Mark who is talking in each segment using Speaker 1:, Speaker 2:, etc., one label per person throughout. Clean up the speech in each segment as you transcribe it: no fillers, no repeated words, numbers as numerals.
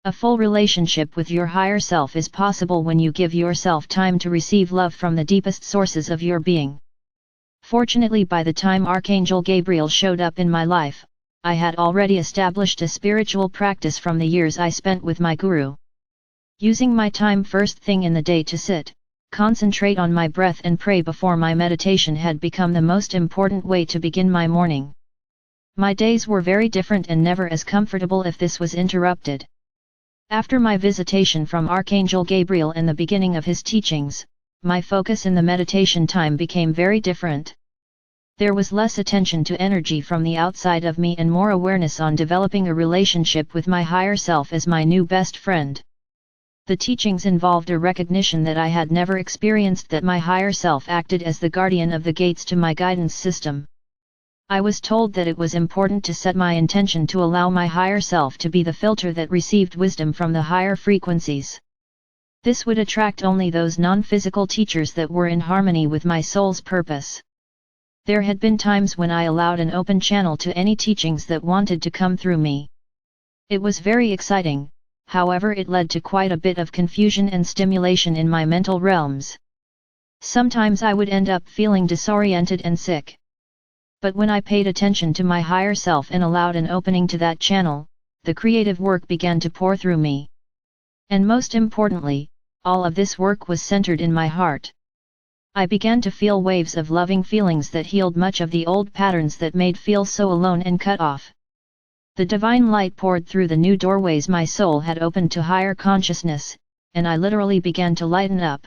Speaker 1: A full relationship with your higher self is possible when you give yourself time to receive love from the deepest sources of your being. Fortunately, by the time Archangel Gabriel showed up in my life, I had already established a spiritual practice from the years I spent with my guru. Using my time first thing in the day to sit, concentrate on my breath and pray before my meditation had become the most important way to begin my morning. My days were very different and never as comfortable if this was interrupted. After my visitation from Archangel Gabriel and the beginning of his teachings, my focus in the meditation time became very different. There was less attention to energy from the outside of me and more awareness on developing a relationship with my higher self as my new best friend. The teachings involved a recognition that I had never experienced, that my higher self acted as the guardian of the gates to my guidance system. I was told that it was important to set my intention to allow my higher self to be the filter that received wisdom from the higher frequencies. This would attract only those non-physical teachers that were in harmony with my soul's purpose. There had been times when I allowed an open channel to any teachings that wanted to come through me. It was very exciting, however it led to quite a bit of confusion and stimulation in my mental realms. Sometimes I would end up feeling disoriented and sick. But when I paid attention to my higher self and allowed an opening to that channel, the creative work began to pour through me. And most importantly, all of this work was centered in my heart. I began to feel waves of loving feelings that healed much of the old patterns that made feel so alone and cut off. The divine light poured through the new doorways my soul had opened to higher consciousness, and I literally began to lighten up.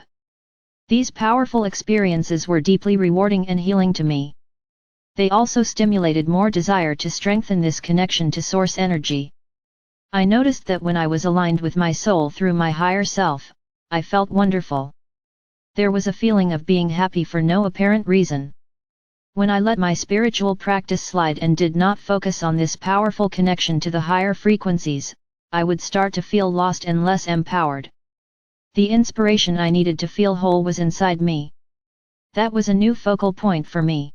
Speaker 1: These powerful experiences were deeply rewarding and healing to me. They also stimulated more desire to strengthen this connection to source energy. I noticed that when I was aligned with my soul through my higher self, I felt wonderful. There was a feeling of being happy for no apparent reason. When I let my spiritual practice slide and did not focus on this powerful connection to the higher frequencies, I would start to feel lost and less empowered. The inspiration I needed to feel whole was inside me. That was a new focal point for me.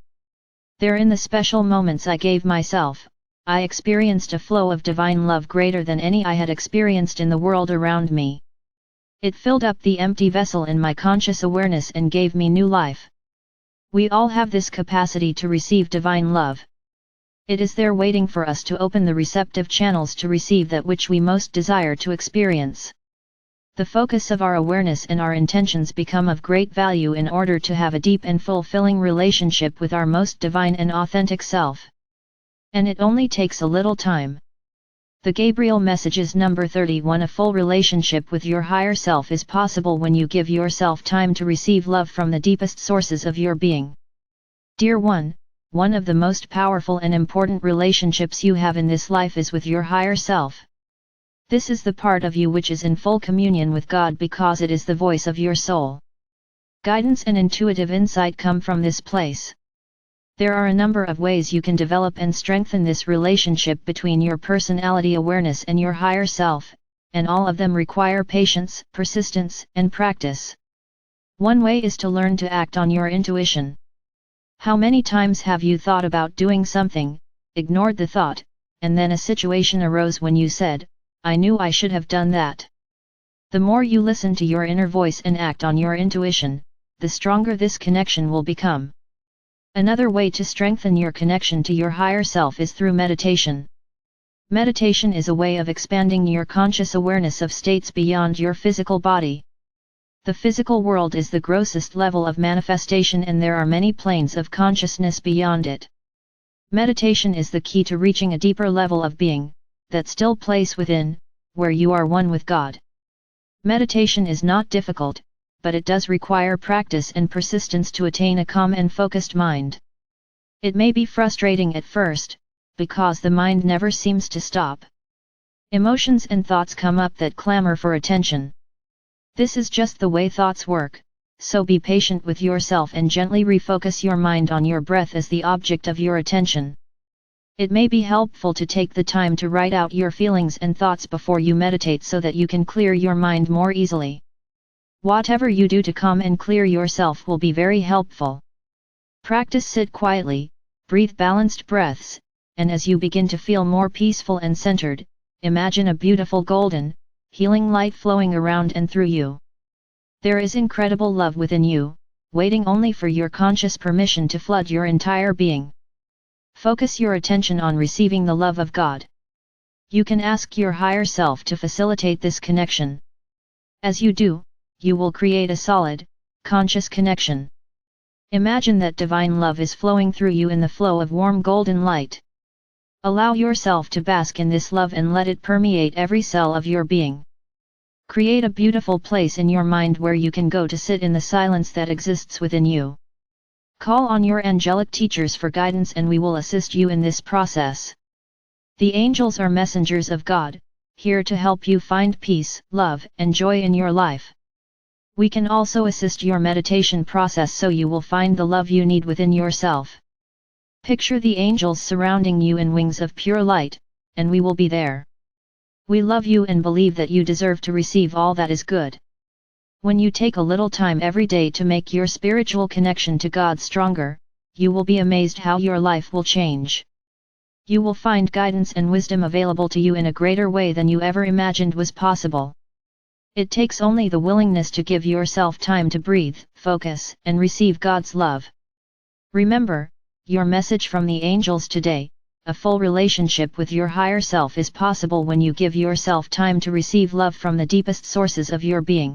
Speaker 1: There, in the special moments I gave myself, I experienced a flow of divine love greater than any I had experienced in the world around me. It filled up the empty vessel in my conscious awareness and gave me new life. We all have this capacity to receive divine love. It is there waiting for us to open the receptive channels to receive that which we most desire to experience. The focus of our awareness and our intentions become of great value in order to have a deep and fulfilling relationship with our most divine and authentic self. And it only takes a little time. The Gabriel Messages number 31. A full relationship with your higher self is possible when you give yourself time to receive love from the deepest sources of your being. Dear one, one of the most powerful and important relationships you have in this life is with your higher self. This is the part of you which is in full communion with God because it is the voice of your soul. Guidance and intuitive insight come from this place. There are a number of ways you can develop and strengthen this relationship between your personality awareness and your higher self, and all of them require patience, persistence, and practice. One way is to learn to act on your intuition. How many times have you thought about doing something, ignored the thought, and then a situation arose when you said, "I knew I should have done that"? The more you listen to your inner voice and act on your intuition, the stronger this connection will become. Another way to strengthen your connection to your higher self is through meditation. Meditation is a way of expanding your conscious awareness of states beyond your physical body. The physical world is the grossest level of manifestation, and there are many planes of consciousness beyond it. Meditation is the key to reaching a deeper level of being, that still place within, where you are one with God. Meditation is not difficult, but it does require practice and persistence to attain a calm and focused mind. It may be frustrating at first, because the mind never seems to stop. Emotions and thoughts come up that clamor for attention. This is just the way thoughts work, so be patient with yourself and gently refocus your mind on your breath as the object of your attention. It may be helpful to take the time to write out your feelings and thoughts before you meditate so that you can clear your mind more easily. Whatever you do to calm and clear yourself will be very helpful. Practice sit quietly, breathe balanced breaths, and as you begin to feel more peaceful and centered, imagine a beautiful golden, healing light flowing around and through you. There is incredible love within you, waiting only for your conscious permission to flood your entire being. Focus your attention on receiving the love of God. You can ask your higher self to facilitate this connection. As you do, you will create a solid, conscious connection. Imagine that divine love is flowing through you in the flow of warm golden light. Allow yourself to bask in this love and let it permeate every cell of your being. Create a beautiful place in your mind where you can go to sit in the silence that exists within you. Call on your angelic teachers for guidance and we will assist you in this process. The angels are messengers of God, here to help you find peace, love, and joy in your life. We can also assist your meditation process so you will find the love you need within yourself. Picture the angels surrounding you in wings of pure light, and we will be there. We love you and believe that you deserve to receive all that is good. When you take a little time every day to make your spiritual connection to God stronger, you will be amazed how your life will change. You will find guidance and wisdom available to you in a greater way than you ever imagined was possible. It takes only the willingness to give yourself time to breathe, focus, and receive God's love. Remember, your message from the angels today: a full relationship with your higher self is possible when you give yourself time to receive love from the deepest sources of your being.